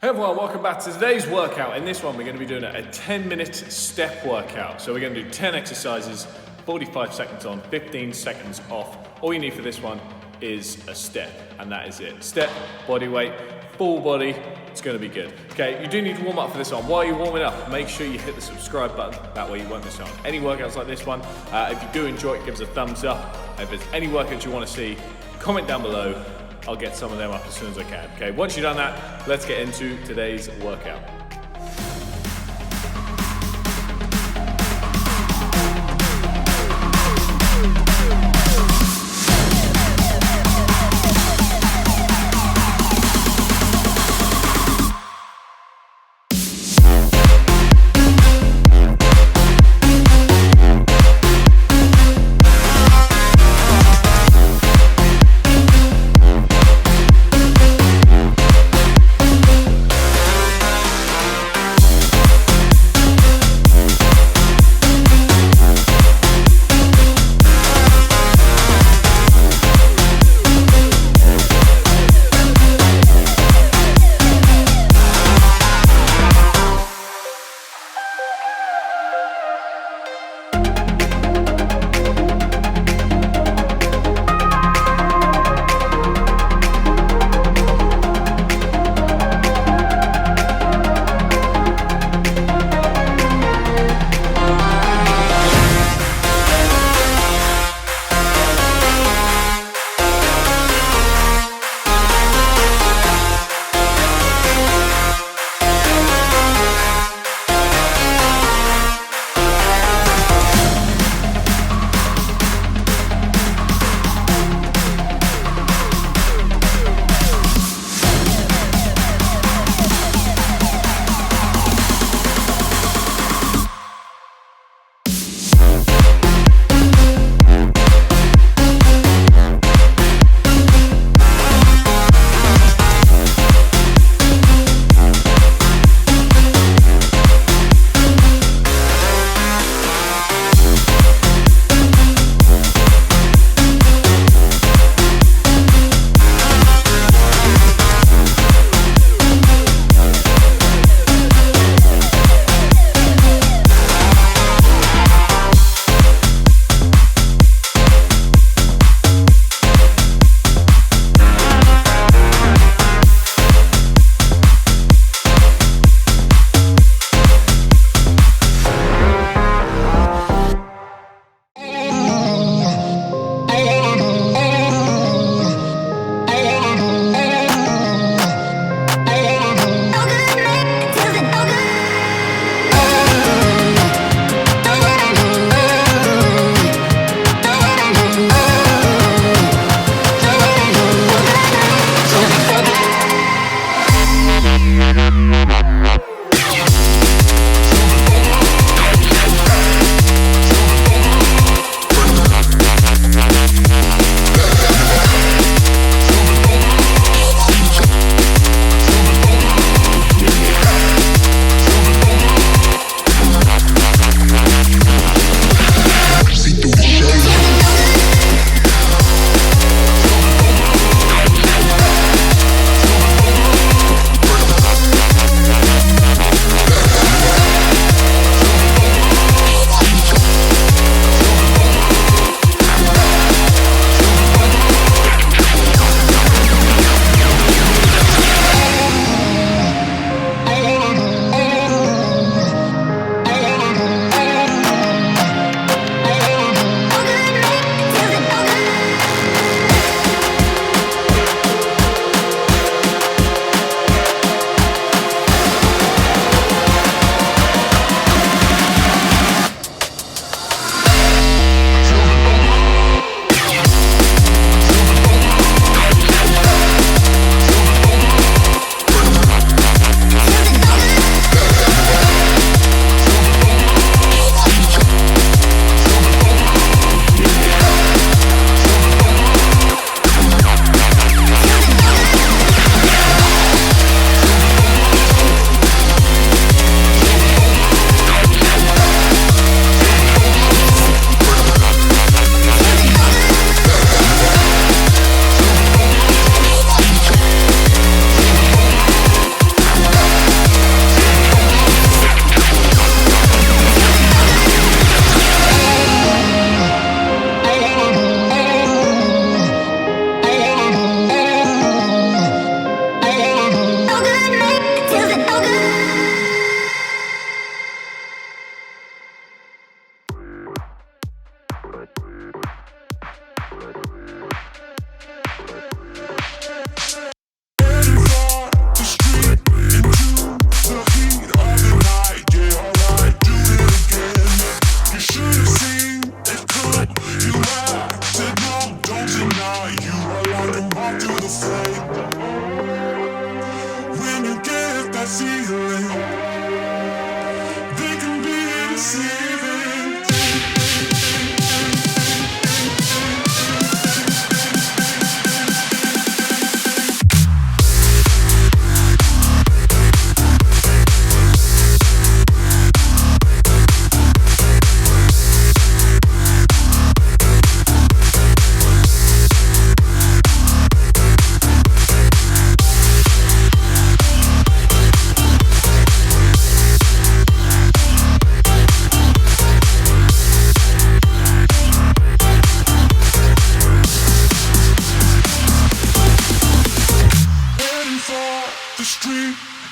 Hey everyone, welcome back to today's workout. In this one, we're going to be doing a 10-minute step workout. So we're going to do 10 exercises, 45 seconds on, 15 seconds off. All you need for this one is a step, and that is it. Step, body weight, full body. It's going to be good. Okay, you do need to warm up for this one. While you're warming up, make sure you hit the subscribe button. That way you won't miss out on any workouts like this one. If you do enjoy it, give us a thumbs up. If there's any workouts you want to see, comment down below. I'll get some of them up as soon as I can. Okay, once you've done that, let's get into today's workout.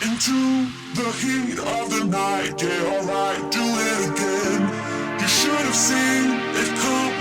Into the heat of the night, yeah, alright, do it again. You should have seen it come